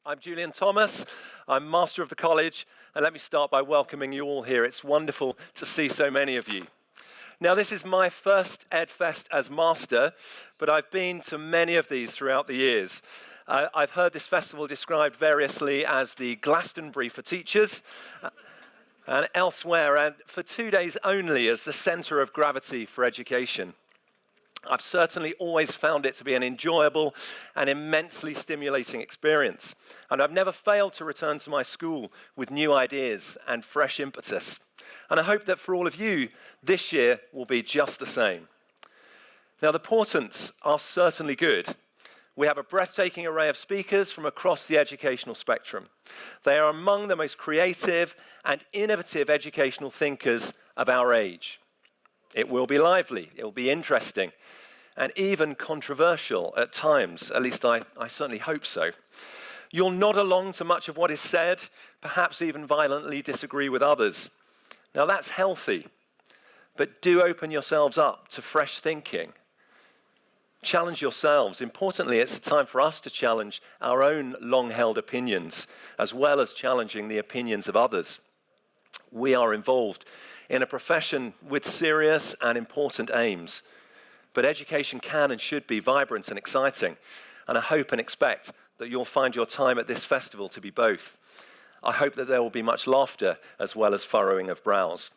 I'm Julian Thomas. I'm Master of the College, and let me start by welcoming you all here. It's wonderful to see so many of you. Now, this is my first EdFest as Master, but I've been to many of these throughout the years. I've heard this festival described variously as the Glastonbury for teachers, and elsewhere, and for 2 days only, as the centre of gravity for education. I've certainly always found it to be an enjoyable and immensely stimulating experience, and I've never failed to return to my school with new ideas and fresh impetus. And I hope that for all of you, this year will be just the same. Now, the portents are certainly good. We have a breathtaking array of speakers from across the educational spectrum. They are among the most creative and innovative educational thinkers of our age. It will be lively, it will be interesting, and even controversial at times. At least I certainly hope so. You'll nod along to much of what is said, perhaps even violently disagree with others. Now that's healthy, but do open yourselves up to fresh thinking. Challenge yourselves. Importantly, it's a time for us to challenge our own long-held opinions, as well as challenging the opinions of others. We are involved in a profession with serious and important aims. But education can and should be vibrant and exciting, and I hope and expect that you'll find your time at this festival to be both. I hope that there will be much laughter as well as furrowing of brows.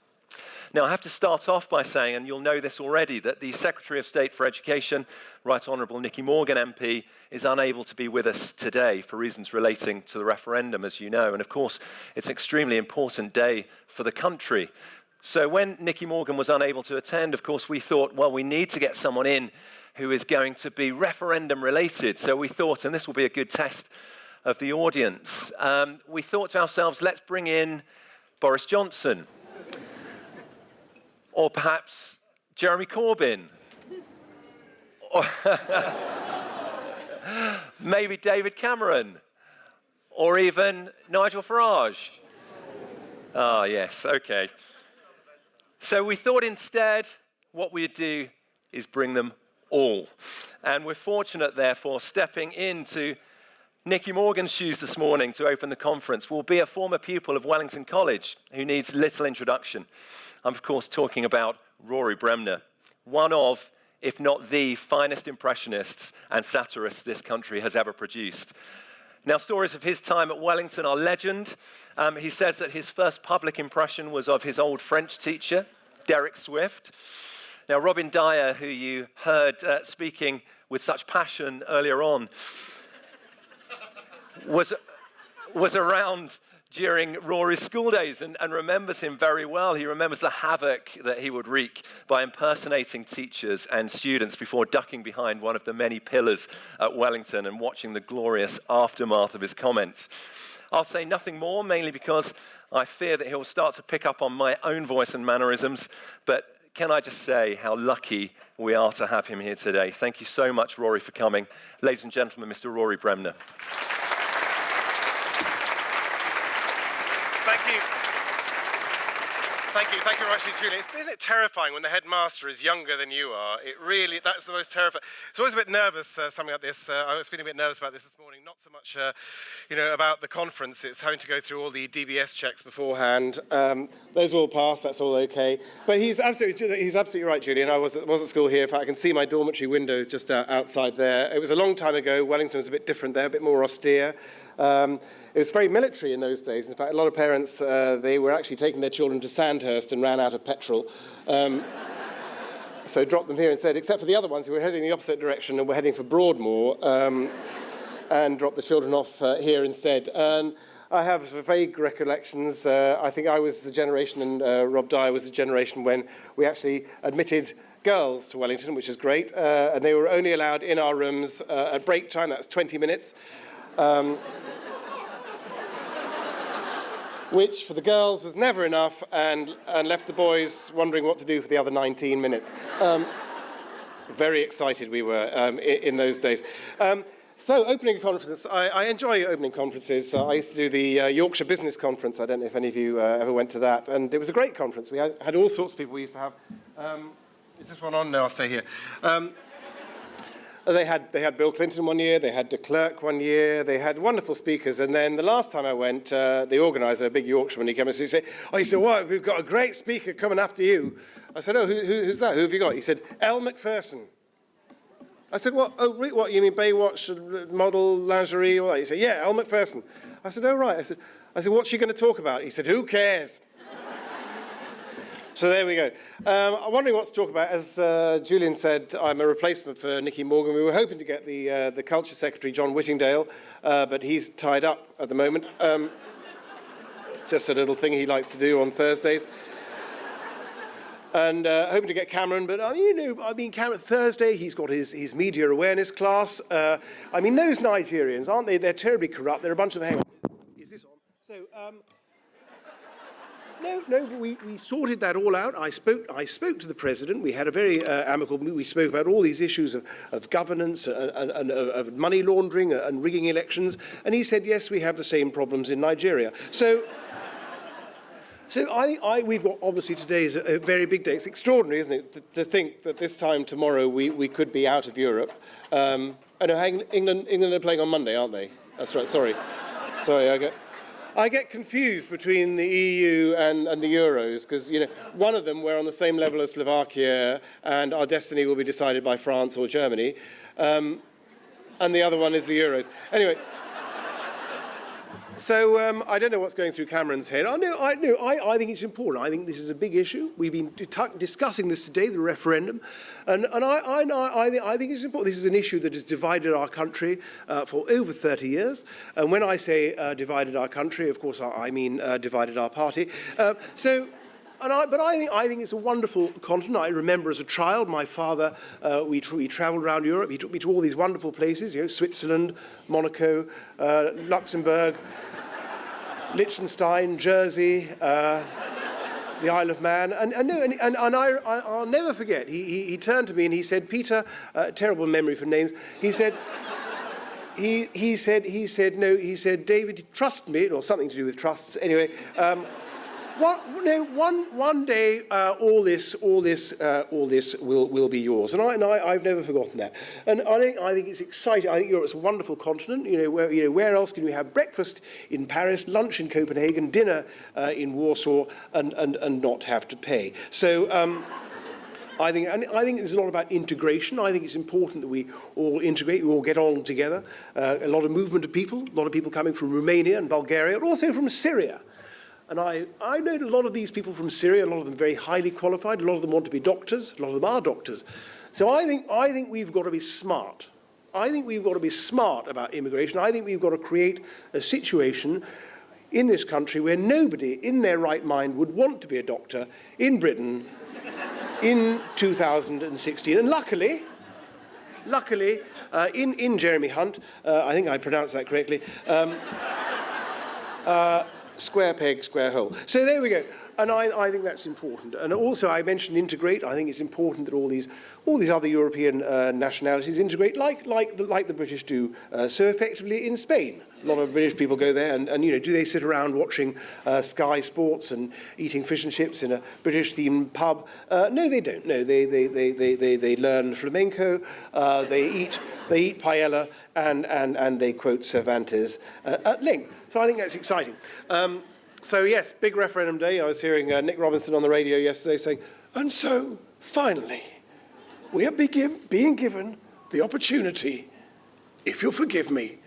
Now, I have to start off by saying, and you'll know this already, that the Secretary of State for Education, Right Honourable Nicky Morgan MP, is unable to be with us today for reasons relating to the referendum, as you know. And of course, it's an extremely important day for the country. So when Nicky Morgan was unable to attend, of course, we thought, well, we need to get someone in who is going to be referendum related. So we thought, and this will be a good test of the audience, we thought to ourselves, let's bring in Boris Johnson. Or perhaps Jeremy Corbyn. Or maybe David Cameron. Or even Nigel Farage. Ah, yes, okay. So we thought instead what we'd do is bring them all. And we're fortunate, therefore, stepping into Nicky Morgan's shoes this morning to open the conference will be a former pupil of Wellington College who needs little introduction. I'm, of course, talking about Rory Bremner, one of, if not the finest impressionists and satirists this country has ever produced. Now, stories of his time at Wellington are legend. He says that his first public impression was of his old French teacher, Derek Swift. Now, Robin Dyer, who you heard speaking with such passion earlier on, was around during Rory's school days and remembers him very well. He remembers the havoc that he would wreak by impersonating teachers and students before ducking behind one of the many pillars at Wellington and watching the glorious aftermath of his comments. I'll say nothing more, mainly because I fear that he'll start to pick up on my own voice and mannerisms, but can I just say how lucky we are to have him here today. Thank you so much, Rory, for coming. Ladies and gentlemen, Mr. Rory Bremner. Thank you very much, Julian. Isn't it terrifying when the headmaster is younger than you are? That's the most terrifying. It's always a bit nervous, something like this. I was feeling a bit nervous about this morning, not so much, about the conference. It's having to go through all the DBS checks beforehand. Those all passed, that's all okay. But he's absolutely right, Julian. I was at school here. In fact, I can see my dormitory window just outside there. It was a long time ago. Wellington was a bit different there, a bit more austere. It was very military in those days. In fact, a lot of parents, they were actually taking their children to Sandhurst and ran out of petrol. So dropped them here instead, except for the other ones who were heading the opposite direction and were heading for Broadmoor, and dropped the children off here instead. And I have vague recollections. I think I was the generation, and Rob Dyer was the generation when we actually admitted girls to Wellington, which is great, and they were only allowed in our rooms at break time. That's 20 minutes. Which for the girls was never enough and left the boys wondering what to do for the other 19 minutes. Very excited we were in those days. So opening a conference, I enjoy opening conferences. I used to do the Yorkshire Business Conference. I don't know if any of you ever went to that. And it was a great conference. We had all sorts of people we used to have. Is this one on? No, I'll stay here. They had Bill Clinton one year, they had de Klerk one year, they had wonderful speakers, and then the last time I went, the organiser, a big Yorkshireman, he came and said, "What, we've got a great speaker coming after you." I said, "Oh, who's that? Who have you got?" He said, "Elle Macpherson." I said, "What? Oh, what? You mean Baywatch model, lingerie, all that?" He said, "Yeah, Elle Macpherson." I said, "Oh, right." I said, "What's she going to talk about?" He said, "Who cares?" So there we go. I'm wondering what to talk about. As Julian said, I'm a replacement for Nicky Morgan. We were hoping to get the Culture Secretary, John Whittingdale, but he's tied up at the moment. Just a little thing he likes to do on Thursdays. And hoping to get Cameron, but Cameron, Thursday, he's got his media awareness class. Those Nigerians, aren't they? They're terribly corrupt. They're a bunch of, hang on, is this on? So, No, we sorted that all out. I spoke to the president. We had a very amicable meeting. We spoke about all these issues of governance and of money laundering and rigging elections. And he said, yes, we have the same problems in Nigeria. So we've got, obviously, today is a very big day. It's extraordinary, isn't it, to think that this time tomorrow we could be out of Europe. England are playing on Monday, aren't they? That's right, sorry, I get confused between the EU and the Euros because, one of them we're on the same level as Slovakia and our destiny will be decided by France or Germany, and the other one is the Euros. Anyway, so I don't know what's going through Cameron's head. I think it's important. I think this is a big issue. We've been discussing this today, the referendum, and I think it's important. This is an issue that has divided our country for over 30 years. And when I say divided our country, of course, I mean divided our party. But I think it's a wonderful continent. I remember as a child, my father, we travelled around Europe. He took me to all these wonderful places, Switzerland, Monaco, Luxembourg, Liechtenstein, Jersey, the Isle of Man. And I'll never forget, he turned to me and he said, "Peter," terrible memory for names, he said, "David, trust me," or something to do with trusts, anyway. One day, all this will be yours, and I've never forgotten that. And I think it's exciting. I think Europe's a wonderful continent. Where else can we have breakfast in Paris, lunch in Copenhagen, dinner in Warsaw, and not have to pay? So. I think it's a lot about integration. I think it's important that we all integrate, we all get on together. A lot of movement of people, a lot of people coming from Romania and Bulgaria, and also from Syria. And I know a lot of these people from Syria, a lot of them very highly qualified, a lot of them want to be doctors, a lot of them are doctors. So I think we've got to be smart. I think we've got to be smart about immigration. I think we've got to create a situation in this country where nobody in their right mind would want to be a doctor in Britain in 2016. And luckily, in Jeremy Hunt, I think I pronounced that correctly, square peg, square hole. So there we go. And I think that's important. And also, I mentioned integrate. I think it's important that all these other European nationalities integrate, like the British do so effectively in Spain. A lot of British people go there, and do they sit around watching Sky Sports and eating fish and chips in a British-themed pub? No, they don't. No, they learn flamenco. They eat paella, and they quote Cervantes at length. So I think that's exciting. So yes, big referendum day. I was hearing Nick Robinson on the radio yesterday saying, and so, finally, we are being given the opportunity, if you'll forgive me,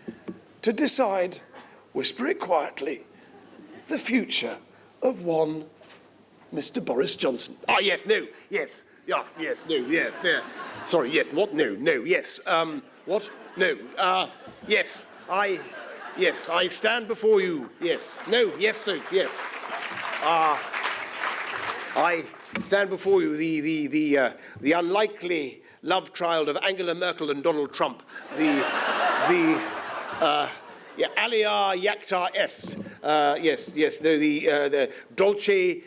to decide, whisper it quietly, the future of one Mr. Boris Johnson. Ah, yes, no, yes, no, yeah. Sorry, yes, what? No, yes. What? No, yes, Yes, I stand before you. Yes. No. Yes, folks. Yes. I stand before you, the unlikely love child of Angela Merkel and Donald Trump. Alia Jacta est. Yes. No, the Dolce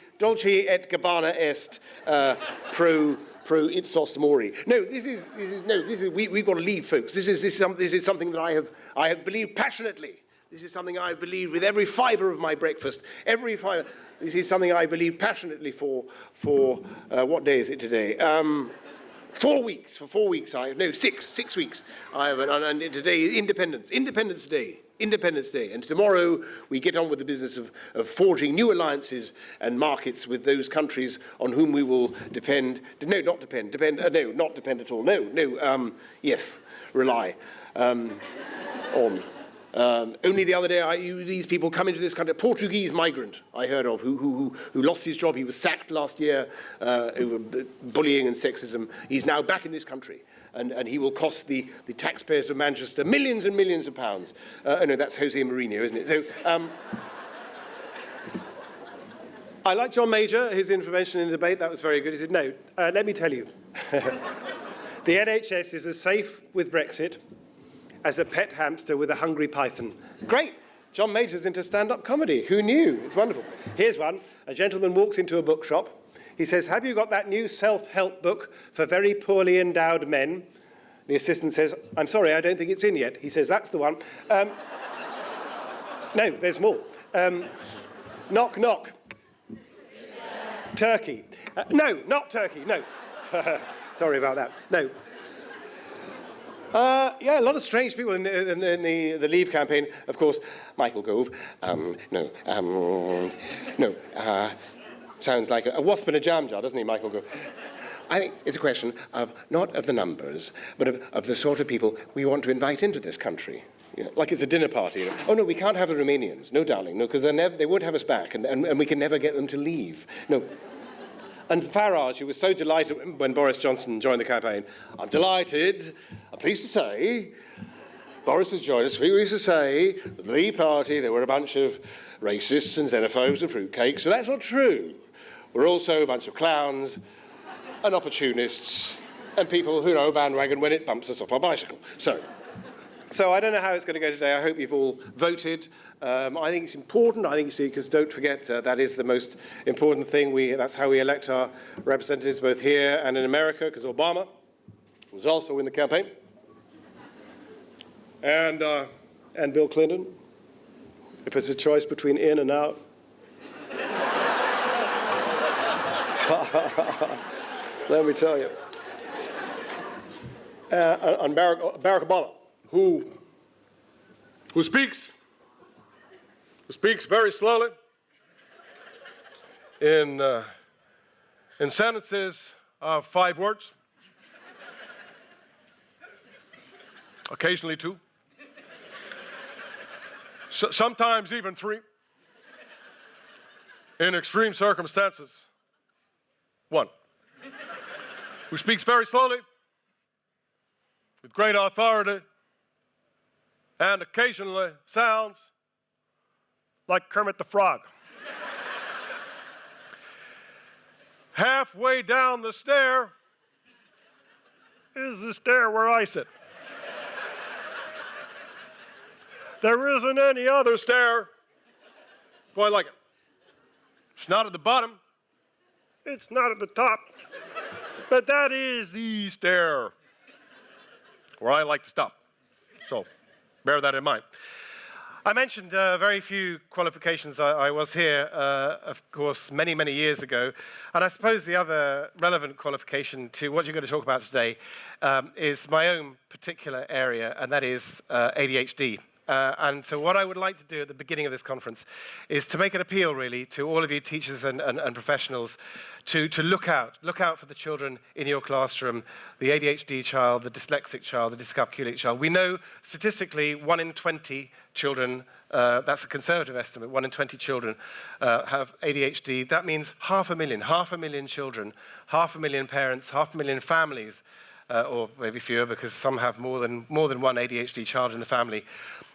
et Gabbana est pro ipsos mori. No, we've got to leave, folks. This is something that I have believed passionately. This is something I believe with every fibre of my breakfast. Every fibre. This is something I believe passionately for what day is it today? 4 weeks, for 4 weeks, six weeks, and today, Independence Day. And tomorrow we get on with the business of forging new alliances and markets with those countries on whom we will depend, not depend at all, rely on. Only the other day, these people come into this country, a Portuguese migrant I heard of who lost his job. He was sacked last year over bullying and sexism. He's now back in this country. And he will cost the taxpayers of Manchester millions and millions of pounds. No, that's Jose Mourinho, isn't it? So, I like John Major, his intervention in the debate. That was very good. He said, no, let me tell you. The NHS is as safe with Brexit as a pet hamster with a hungry python. Great. John Major's into stand-up comedy. Who knew? It's wonderful. Here's one. A gentleman walks into a bookshop. He says, have you got that new self-help book for very poorly endowed men? The assistant says, I'm sorry, I don't think it's in yet. He says, that's the one. No, there's more. Knock, knock. Turkey. No, not Turkey, no. Sorry about that. No. A lot of strange people in the Leave campaign. Of course, Michael Gove. Sounds like a wasp in a jam jar, doesn't he, Michael Gove? I think it's a question of not of the numbers, but of the sort of people we want to invite into this country. You know, like it's a dinner party. You know. Oh, no, we can't have the Romanians. No, darling, no, because they won't have us back, and we can never get them to leave. No. And Farage, who was so delighted when Boris Johnson joined the campaign, I'm delighted, I'm pleased to say, Boris has joined us. We used to say, the Leave Party, they were a bunch of racists and xenophobes and fruitcakes, so that's not true. We're also a bunch of clowns and opportunists and people who know bandwagon when it bumps us off our bicycle. So I don't know how it's going to go today. I hope you've all voted. I think it's important. I think, because don't forget, that is the most important thing. That's how we elect our representatives both here and in America, because Obama was also in the campaign. And Bill Clinton. If it's a choice between in and out. Let me tell you. And Barack Obama, who speaks very slowly in sentences of 5 words, occasionally 2, sometimes even 3, in extreme circumstances, 1, who speaks very slowly, with great authority, and occasionally sounds like Kermit the Frog. Halfway down the stair is the stair where I sit. There isn't any other stair quite like it. It's not at the bottom. It's not at the top. But that is the stair where I like to stop. So bear that in mind. I mentioned very few qualifications. I was here, of course, many, many years ago. And I suppose the other relevant qualification to what you're going to talk about today is my own particular area, and that is ADHD. And so what I would like to do at the beginning of this conference is to make an appeal, really, to all of you teachers and professionals to look out for the children in your classroom, the ADHD child, the dyslexic child, the dyscalculic child. We know statistically 1 in 20 children, that's a conservative estimate, 1 in 20 children have ADHD. That means 500,000 children, 500,000 parents, 500,000 families, or maybe fewer because some have more than one ADHD child in the family,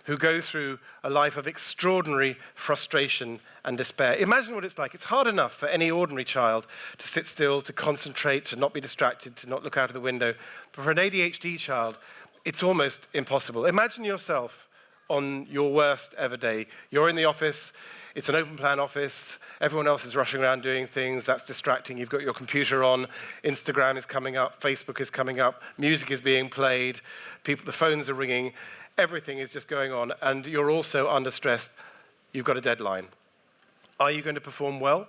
who go through a life of extraordinary frustration and despair. Imagine what it's like. It's hard enough for any ordinary child to sit still, to concentrate, to not be distracted, to not look out of the window. But for an ADHD child, it's almost impossible. Imagine yourself on your worst ever day. You're in the office, it's an open plan office, everyone else is rushing around doing things, that's distracting, you've got your computer on, Instagram is coming up, Facebook is coming up, music is being played, the phones are ringing, everything is just going on, and you're also under stress. You've got a deadline. Are you going to perform well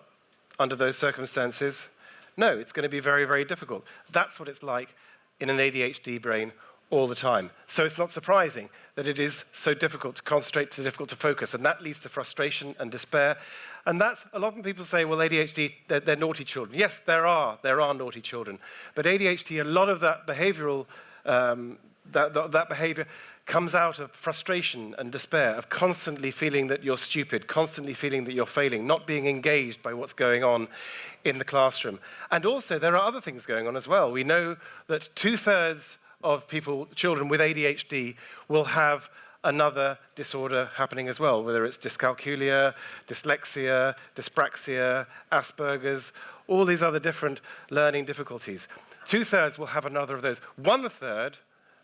under those circumstances? No, it's going to be very, very difficult. That's what it's like in an ADHD brain all the time. So it's not surprising that it is so difficult to concentrate, so difficult to focus, and that leads to frustration and despair. And that's, a lot of people say, well, ADHD, they're naughty children. Yes, there are naughty children. But ADHD, a lot of that behavioral, that behavior comes out of frustration and despair, of constantly feeling that you're stupid, constantly feeling that you're failing, not being engaged by what's going on in the classroom. And also, there are other things going on as well. We know that 2/3 of children with ADHD will have another disorder happening as well, whether it's dyscalculia, dyslexia, dyspraxia, Asperger's, all these other different learning difficulties. 2/3 will have another of those. 1/3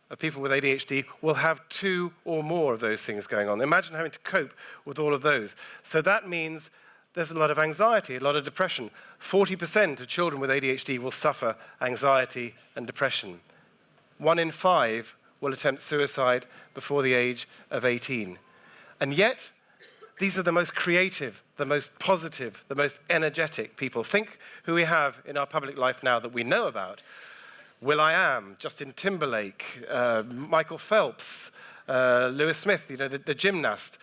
of people with ADHD will have 2 or more of those things going on. Imagine having to cope with all of those. So that means there's a lot of anxiety, a lot of depression. 40% of children with ADHD will suffer anxiety and depression. 1 in 5 will attempt suicide before the age of 18. And yet, these are the most creative, the most positive, the most energetic people. Think who we have in our public life now that we know about. will.i.am, Justin Timberlake, Michael Phelps, Lewis Smith, the gymnast,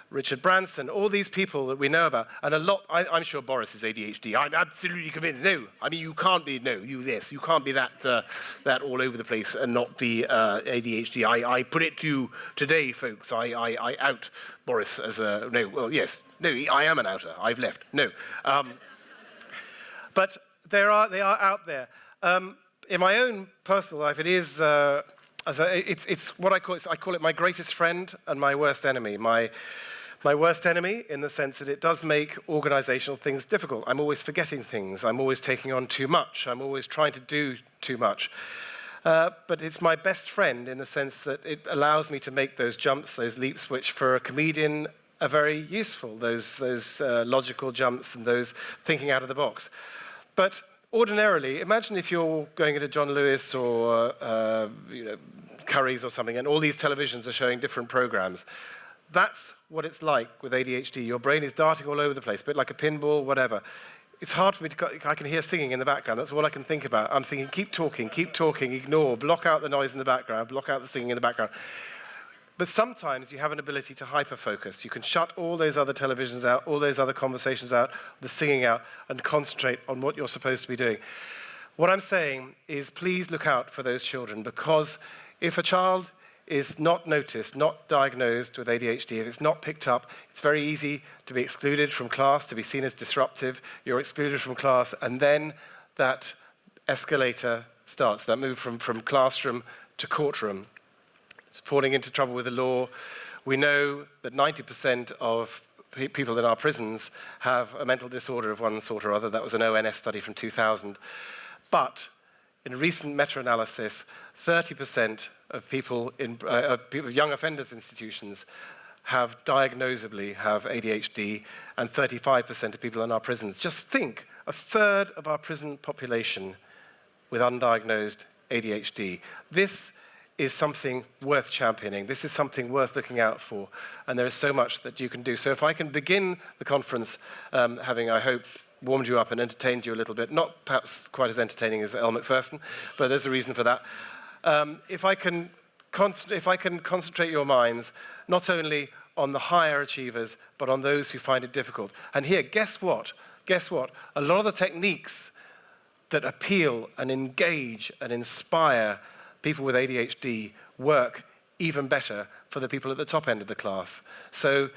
Richard Branson, all these people that we know about, and a lot, I'm sure Boris is ADHD. I'm absolutely convinced. No, I mean, you can't be that all over the place and not be ADHD. I put it to you today, folks. I out Boris as a, no, well, yes. No, I am an outer. I've left. No. But they are out there. In my own personal life, it is, it's what I call it my greatest friend and my worst enemy. My worst enemy in the sense that it does make organizational things difficult. I'm always forgetting things. I'm always taking on too much. I'm always trying to do too much. But it's my best friend in the sense that it allows me to make those jumps, those leaps, which for a comedian are very useful, those logical jumps and those thinking out of the box. But ordinarily, imagine if you're going into John Lewis or Curry's or something, and all these televisions are showing different programs. That's what it's like with ADHD. Your brain is darting all over the place, a bit like a pinball, whatever. It's hard for me I can hear singing in the background. That's all I can think about. I'm thinking, keep talking, ignore, block out the noise in the background, block out the singing in the background. But sometimes you have an ability to hyper-focus. You can shut all those other televisions out, all those other conversations out, the singing out, and concentrate on what you're supposed to be doing. What I'm saying is please look out for those children, because if a child is not noticed, not diagnosed with ADHD, if it's not picked up, it's very easy to be excluded from class, to be seen as disruptive. You're excluded from class, and then that escalator starts, that move from classroom to courtroom, falling into trouble with the law. We know that 90% of people in our prisons have a mental disorder of one sort or other. That was an ONS study from 2000. But in a recent meta-analysis, 30% of people in young offenders institutions diagnosably have ADHD, and 35% of people in our prisons. Just think, 1/3 of our prison population with undiagnosed ADHD. This is something worth championing. This is something worth looking out for, and there is so much that you can do. So if I can begin the conference having, I hope, warmed you up and entertained you a little bit, not perhaps quite as entertaining as Elle Macpherson, but there's a reason for that. If I can concentrate your minds not only on the higher achievers, but on those who find it difficult. And here, guess what? A lot of the techniques that appeal and engage and inspire people with ADHD work even better for the people at the top end of the class. So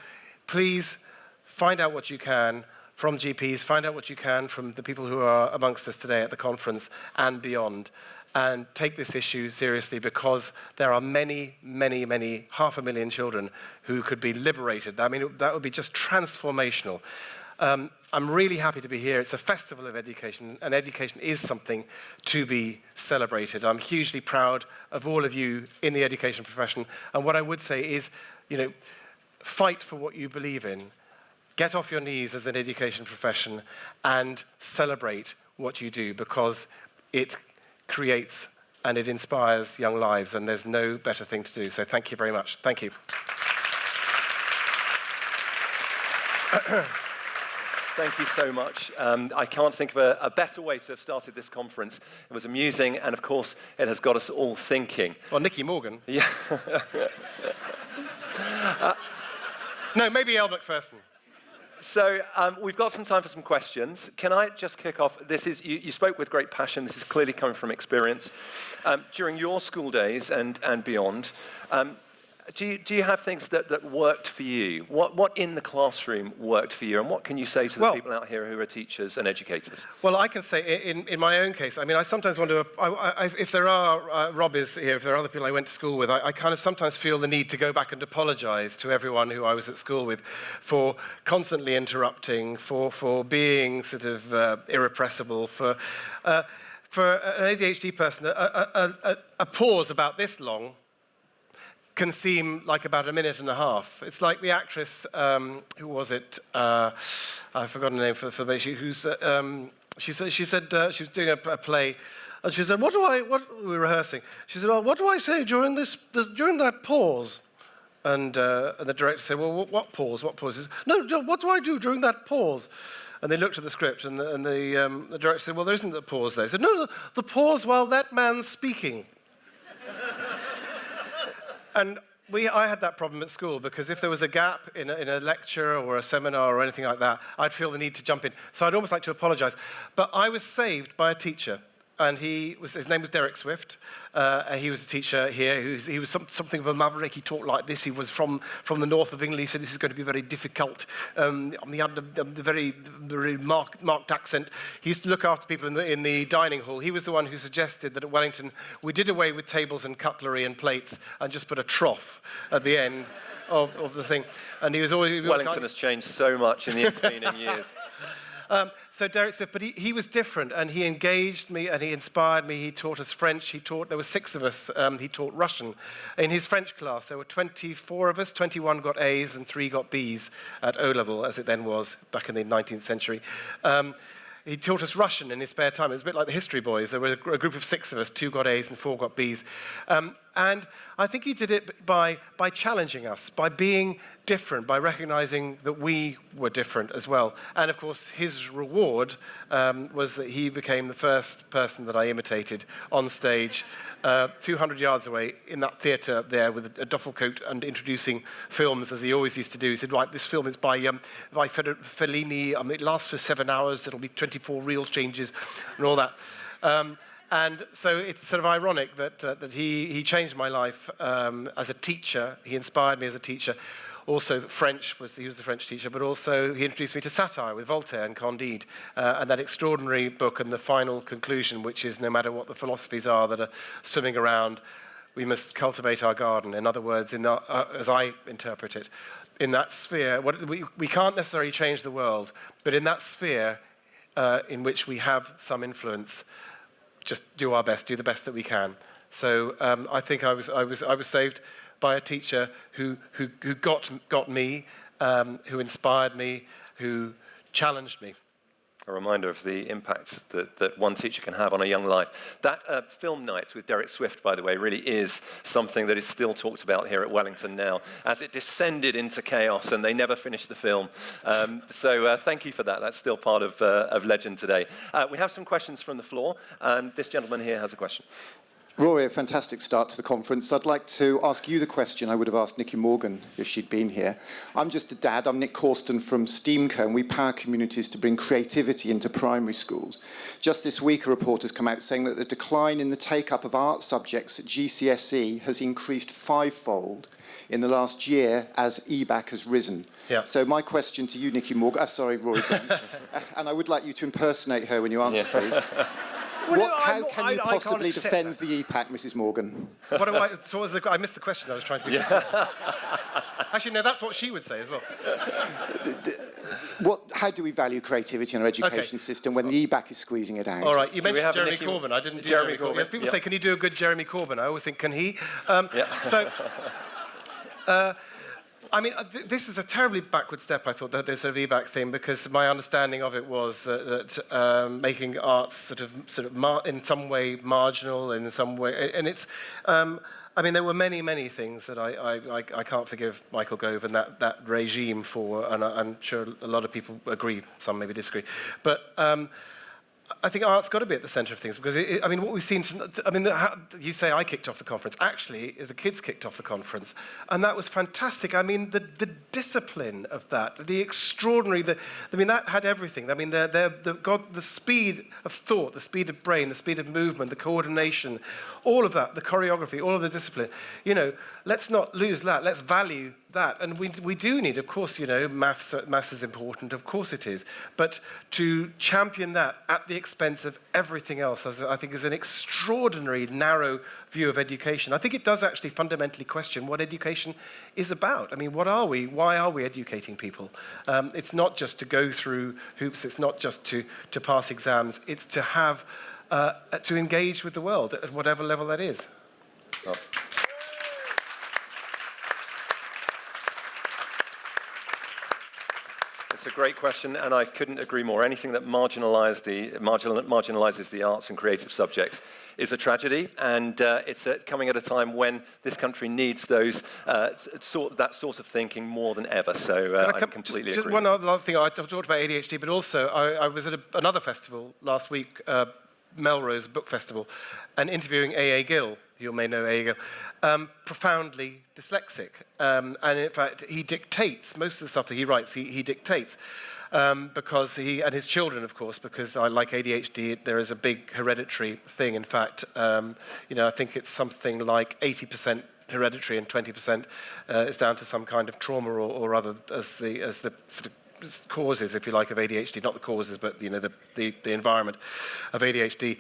please find out what you can from GPs, find out what you can from the people who are amongst us today at the conference and beyond, and take this issue seriously, because there are many, 500,000 children who could be liberated. I mean, that would be just transformational. I'm really happy to be here. It's a festival of education, and education is something to be celebrated. I'm hugely proud of all of you in the education profession, and what I would say is, fight for what you believe in. Get off your knees as an education profession and celebrate what you do, because it creates and it inspires young lives, and there's no better thing to do. So thank you very much. Thank you. Thank you so much. I can't think of a better way to have started this conference. It was amusing, and of course, it has got us all thinking. Well, Nicky Morgan. Yeah. No, maybe Elle Macpherson. So we've got some time for some questions. Can I just kick off? This is you spoke with great passion. This is clearly coming from experience. During your school days and beyond, do you have things that worked for you? What in the classroom worked for you, and what can you say to the people out here who are teachers and educators? Well, I can say in my own case, I mean, I sometimes wonder if there are Rob is here, if there are other people I went to school with, I kind of sometimes feel the need to go back and apologise to everyone who I was at school with for constantly interrupting, for being sort of irrepressible, for an ADHD person, a pause about this long can seem like about a minute and a half. It's like the actress, who was it? I've forgotten the name for the she said she was doing a play, and she said, "What we were rehearsing?" She said, "Well, what do I say during during that pause?" And the director said, "Well, what pause? What pause?" He said, No, what do I do during that pause? And they looked at the script, and the director said, "Well, there isn't a pause there." He said, "No, the pause while that man's speaking." And I had that problem at school, because if there was a gap in a lecture or a seminar or anything like that, I'd feel the need to jump in. So I'd almost like to apologise. But I was saved by a teacher, and his name was Derek Swift. He was a teacher here. He was something of a maverick. He talked like this. He was from the north of England. He said this is going to be very difficult. He had the very marked accent. He used to look after people in the dining hall. He was the one who suggested that at Wellington we did away with tables and cutlery and plates and just put a trough at the end of the thing. And he was always... Wellington has changed so much in the intervening years. So Derek Swift, but he was different, and he engaged me and he inspired me. He taught us French. There were 6 of us. He taught Russian. In his French class, there were 24 of us. 21 got A's and 3 got B's at O-level, as it then was back in the 19th century. He taught us Russian in his spare time. It was a bit like the History Boys. There were a group of 6 of us, 2 got A's and 4 got B's. And I think he did it by challenging us, by being different, by recognising that we were different as well. And of course, his reward was that he became the first person that I imitated on stage 200 yards away in that theatre there with a duffel coat and introducing films, as he always used to do. He said, right, this film is by Fellini. It lasts for 7 hours. It'll be 24 reel changes and all that. And so it's sort of ironic that he changed my life as a teacher. He inspired me as a teacher. Also, he was the French teacher, but also he introduced me to satire with Voltaire and Candide, and that extraordinary book and the final conclusion, which is no matter what the philosophies are that are swimming around, we must cultivate our garden. In other words, as I interpret it, in that sphere, we can't necessarily change the world, but in that sphere in which we have some influence, just do our best, do the best that we can. So I think I was saved by a teacher who got me, who inspired me, who challenged me. A reminder of the impact that one teacher can have on a young life. That film night with Derek Swift, by the way, really is something that is still talked about here at Wellington now, as it descended into chaos and they never finished the film. So thank you for that. That's still part of legend today. We have some questions from the floor. This gentleman here has a question. Rory, a fantastic start to the conference. I'd like to ask you the question I would have asked Nicky Morgan if she'd been here. I'm just a dad. I'm Nick Causton from Steamco, and we power communities to bring creativity into primary schools. Just this week, a report has come out saying that the decline in the take-up of art subjects at GCSE has increased 5-fold in the last year as EBAC has risen. Yeah. So my question to you, Nicky Morgan, Rory Bremner, and I would like you to impersonate her when you answer, please. How can you possibly defend the EPAC, Mrs. Morgan? I missed the question. I was trying to be... Actually, no, that's what she would say as well. How do we value creativity in our education system when the EBAC is squeezing it out? All right, you mentioned Jeremy Corbyn. I didn't do Jeremy Corbyn. Yes, people say, can you do a good Jeremy Corbyn? I always think, can he? I mean, this is a terribly backward step, I thought, this sort of EBAC thing, because my understanding of it was that making arts sort of in some way marginal, in some way, and it's. I mean, there were many, many things that I can't forgive Michael Gove and that regime for, and I'm sure a lot of people agree, some maybe disagree. But I think art's got to be at the centre of things, because, I mean, what we've seen, you say I kicked off the conference. Actually, the kids kicked off the conference, and that was fantastic. I mean, the discipline of that, the extraordinary, that had everything. I mean, the speed of thought, the speed of brain, the speed of movement, the coordination, all of that, the choreography, all of the discipline. You know, let's not lose that. Let's value that. And we do need, of course, you know, maths is important, of course it is. But to champion that at the expense of everything else, I think, is an extraordinary narrow view of education. I think it does actually fundamentally question what education is about. I mean, what are we? Why are we educating people? It's not just to go through hoops. It's not just to pass exams. It's to have, to engage with the world at whatever level that is. Oh. It's a great question, and I couldn't agree more. Anything that marginalises the arts and creative subjects is a tragedy, and it's coming at a time when this country needs those that sort of thinking more than ever. So I completely agree. Just one other thing, I talked about ADHD, but also I was at another festival last week, Melrose Book Festival, and interviewing A.A. Gill. You may know A.A. Gill, profoundly dyslexic. And in fact, he dictates, most of the stuff that he writes, he dictates. Because and his children, of course, because like ADHD, there is a big hereditary thing. In fact, you know, I think it's something like 80% hereditary and 20% is down to some kind of trauma or other as the sort of causes, if you like, of ADHD. Not the causes, but, you know, the environment of ADHD.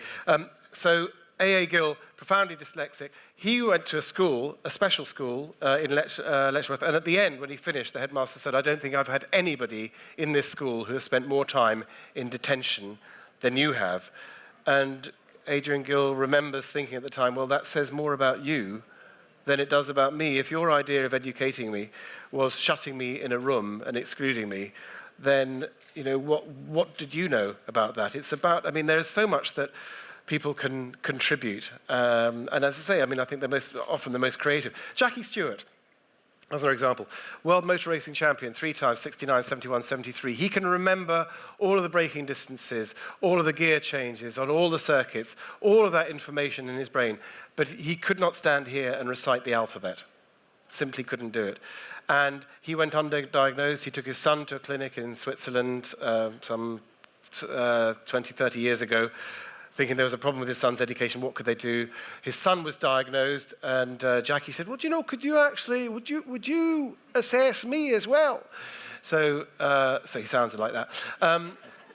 So A.A. Gill, profoundly dyslexic, he went to a school, a special school in Letchworth, and at the end, when he finished, the headmaster said, I don't think I've had anybody in this school who has spent more time in detention than you have. And Adrian Gill remembers thinking at the time, well, that says more about you than it does about me. If your idea of educating me was shutting me in a room and excluding me, then, you know, what did you know about that? It's about, I mean, there is so much that people can contribute. And as I say, I mean, I think they're often the most creative. Jackie Stewart, as an example, world motor racing champion, 3 times, 69, 71, 73. He can remember all of the braking distances, all of the gear changes on all the circuits, all of that information in his brain. But he could not stand here and recite the alphabet. Simply couldn't do it. And he went underdiagnosed. He took his son to a clinic in Switzerland some 20, 30 years ago, thinking there was a problem with his son's education. What could they do? His son was diagnosed, and Jackie said, well, do you know, would you assess me as well? So he sounded like that.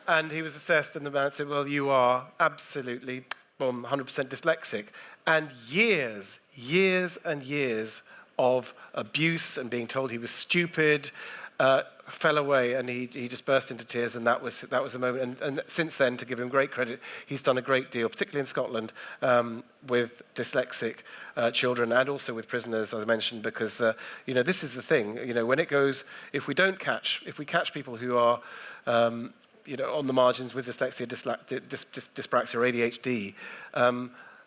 And he was assessed, and the man said, well, you are absolutely, 100% dyslexic. And years and years of abuse and being told he was stupid fell away, and he just burst into tears, and that was a moment. And since then, to give him great credit, he's done a great deal, particularly in Scotland, with dyslexic children and also with prisoners, as I mentioned, because you know, this is the thing. You know, when it goes, if we catch people who are you know, on the margins with dyslexia, dyspraxia, or ADHD.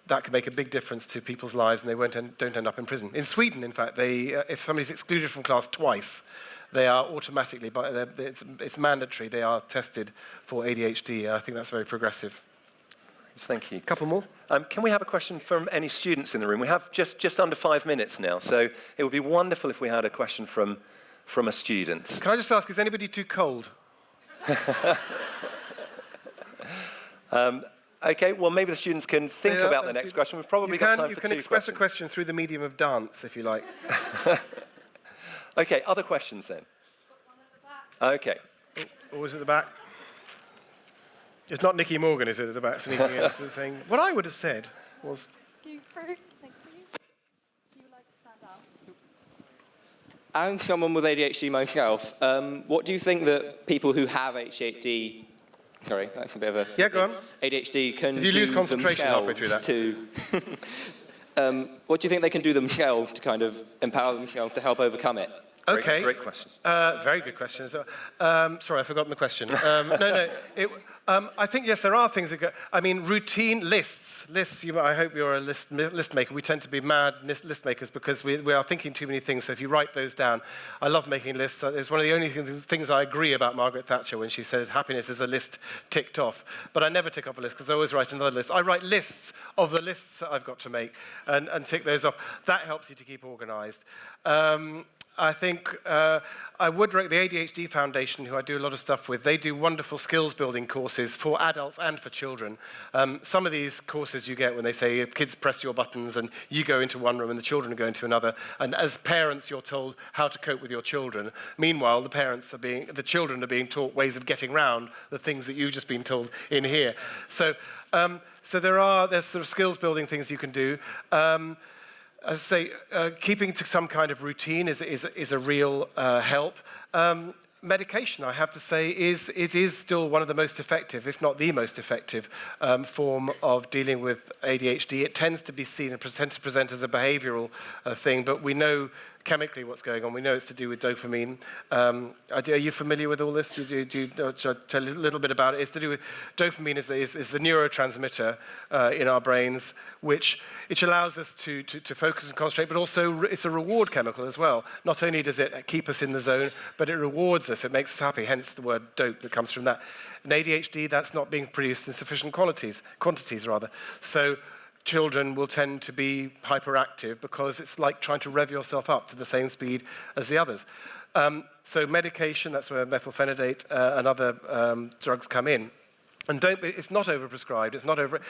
That can make a big difference to people's lives, and they don't end up in prison. In Sweden, in fact, if somebody's excluded from class twice, they are automatically, it's mandatory, they are tested for ADHD. I think that's very progressive. Thank you. Couple more. Can we have a question from any students in the room? We have just under 5 minutes now, so it would be wonderful if we had a question from a student. Can I just ask, is anybody too cold? Okay, well, maybe the students can think about the next question. We've probably got time for 2 questions. You can express a question through the medium of dance, if you like. Okay, other questions then? Okay. Always at the back. It's not Nicky Morgan, is it, at the back, sneaking in, saying, what I would have said was... You like to stand up? I'm someone with ADHD myself. What do you think that people who have ADHD... Sorry, that's a bit of a... Yeah, go on. ADHD can do Did you lose concentration halfway through that? What do you think they can do themselves to kind of empower themselves to help overcome it? Okay. Great question. Very good question. So, sorry, I've forgotten the question. I think, yes, there are things that go... I mean, routine lists. I hope you're a list maker. We tend to be mad list makers because we are thinking too many things. So if you write those down, I love making lists. It's one of the only things I agree about Margaret Thatcher when she said happiness is a list ticked off. But I never tick off a list because I always write another list. I write lists of the lists that I've got to make and tick those off. That helps you to keep organised. I think I would rate the ADHD Foundation, who I do a lot of stuff with. They do wonderful skills building courses for adults and for children. Some of these courses you get when they say if kids press your buttons and you go into one room and the children go into another, and as parents you're told how to cope with your children. Meanwhile, the children are being taught ways of getting around the things that you've just been told in here. So there's sort of skills building things you can do. As I say, keeping to some kind of routine is a real help. Medication, I have to say, is still one of the most effective, if not the most effective, form of dealing with ADHD. It tends to be seen and tends to present as a behavioural thing, but we know chemically what's going on. We know it's to do with dopamine. Are you familiar with all this? Should I tell you a little bit about it? It's to do with dopamine is the neurotransmitter in our brains, which allows us to focus and concentrate, but also it's a reward chemical as well. Not only does it keep us in the zone, but it rewards us. It makes us happy, hence the word dope that comes from that. In ADHD, that's not being produced in sufficient quantities. So children will tend to be hyperactive because it's like trying to rev yourself up to the same speed as the others. So medication, that's where methylphenidate and other drugs come in. And it's not overprescribed. It's not over...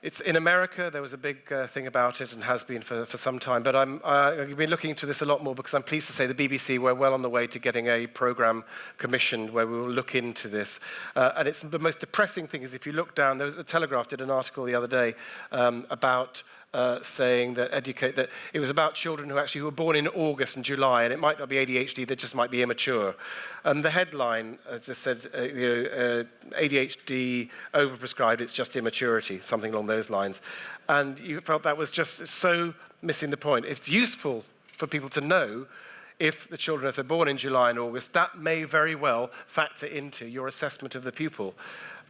It's in America, there was a big thing about it and has been for some time, but I've been looking into this a lot more because I'm pleased to say the BBC, we're well on the way to getting a programme commissioned where we will look into this. And it's the most depressing thing is if you look down, the Telegraph did an article the other day about saying that it was about children who were born in August and July, and it might not be ADHD, they just might be immature. And the headline just said, ADHD overprescribed, it's just immaturity, something along those lines. And you felt that was just so missing the point. It's useful for people to know if the children, if they're born in July and August, that may very well factor into your assessment of the pupil.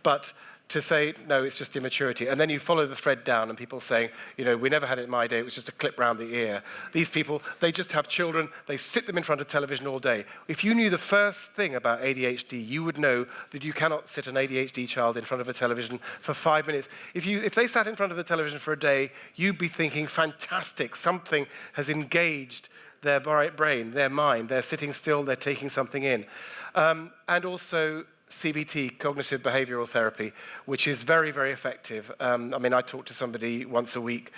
But to say, no, it's just immaturity. And then you follow the thread down and people saying, we never had it in my day, it was just a clip round the ear. These people, they just have children, they sit them in front of television all day. If you knew the first thing about ADHD, you would know that you cannot sit an ADHD child in front of a television for 5 minutes. If they sat in front of the television for a day, you'd be thinking, fantastic, something has engaged their brain, their mind, they're sitting still, they're taking something in. And also, CBT, cognitive behavioural therapy, which is very, very effective. I talk to somebody once a week,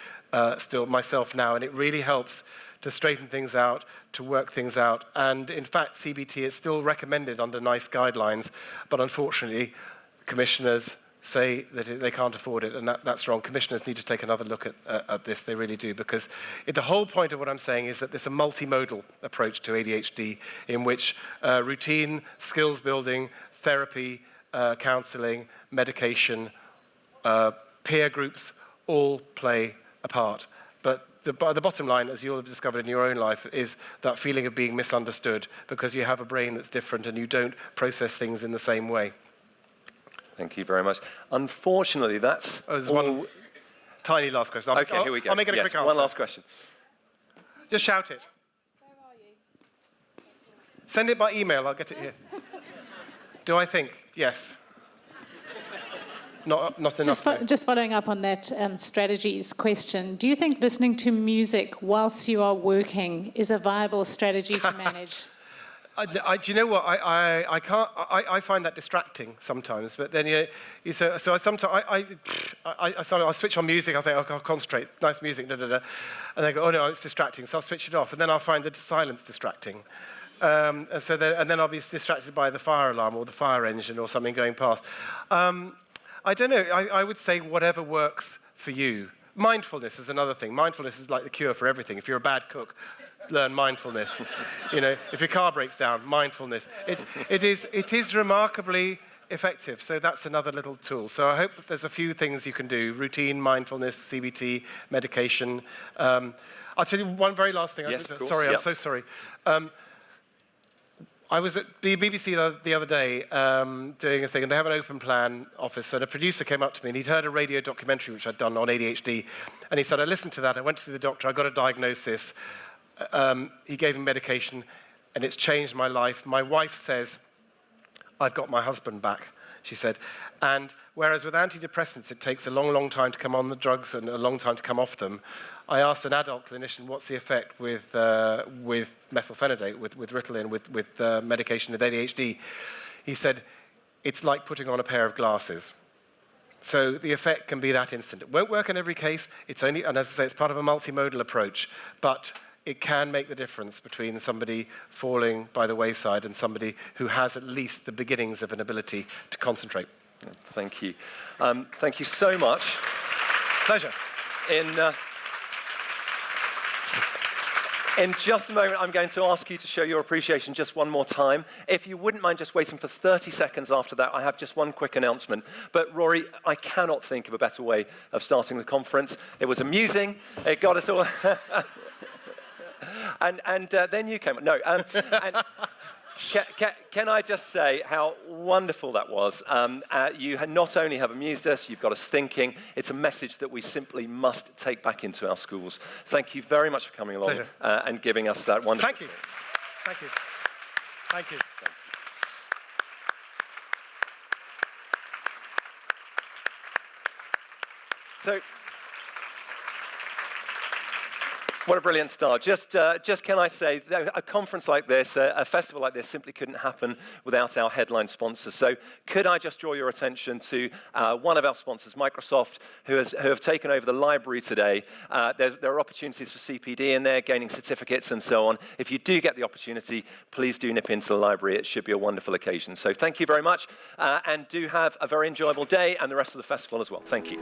still myself now, and it really helps to straighten things out, to work things out. And in fact, CBT is still recommended under NICE guidelines, but unfortunately, commissioners say that they can't afford it, and that's wrong. Commissioners need to take another look at this, they really do, because the whole point of what I'm saying is that there's a multimodal approach to ADHD in which routine, skills building, therapy, counselling, medication, peer groups all play a part. But the bottom line, as you'll have discovered in your own life, is that feeling of being misunderstood because you have a brain that's different and you don't process things in the same way. Thank you very much. Unfortunately, that's there's one tiny last question. Okay, here we go. I'll make it a quick answer. One last question. Just shout it. Where are you? Send it by email, I'll get it here. Do I think? Yes. Not enough. Just following up on that strategies question, do you think listening to music whilst you are working is a viable strategy to manage? Do you know what? I can't. I find that distracting sometimes. But then so I sometimes I'll switch on music. I think I'll concentrate. Nice music, and they go, oh no, it's distracting. So I'll switch it off, and then I'll find the silence distracting. And then I'll be distracted by the fire alarm or the fire engine or something going past. I don't know. I would say whatever works for you. Mindfulness is another thing. Mindfulness is like the cure for everything. If you're a bad cook, learn mindfulness. If your car breaks down, mindfulness. It is remarkably effective. So that's another little tool. So I hope that there's a few things you can do: routine, mindfulness, CBT, medication. I'll tell you one very last thing. Yes, of course. Sorry, Yep. I'm so sorry. I was at the BBC the other day doing a thing, and they have an open plan office, and a producer came up to me, and he'd heard a radio documentary which I'd done on ADHD, and he said, I listened to that, I went to see the doctor, I got a diagnosis, he gave me medication, and it's changed my life. My wife says, I've got my husband back, she said. And whereas with antidepressants, it takes a long, long time to come on the drugs and a long time to come off them, I asked an adult clinician, what's the effect with methylphenidate, with Ritalin, with medication with ADHD? He said, it's like putting on a pair of glasses. So the effect can be that instant. It won't work in every case. It's only, and as I say, it's part of a multimodal approach, but it can make the difference between somebody falling by the wayside and somebody who has at least the beginnings of an ability to concentrate. Thank you. Thank you so much. Pleasure. In just a moment, I'm going to ask you to show your appreciation just one more time. If you wouldn't mind just waiting for 30 seconds after that, I have just one quick announcement. But Rory, I cannot think of a better way of starting the conference. It was amusing. It got us all... and then you came... No. Can I just say how wonderful that was? You not only have amused us, you've got us thinking. It's a message that we simply must take back into our schools. Thank you very much for coming along and giving us that wonderful... Thank you. Thank you. Thank you. So, what a brilliant start. Just can I say, a conference like this, a festival like this simply couldn't happen without our headline sponsors. So could I just draw your attention to one of our sponsors, Microsoft, who have taken over the library today. There are opportunities for CPD in there, gaining certificates and so on. If you do get the opportunity, please do nip into the library. It should be a wonderful occasion. So thank you very much, and do have a very enjoyable day and the rest of the festival as well. Thank you.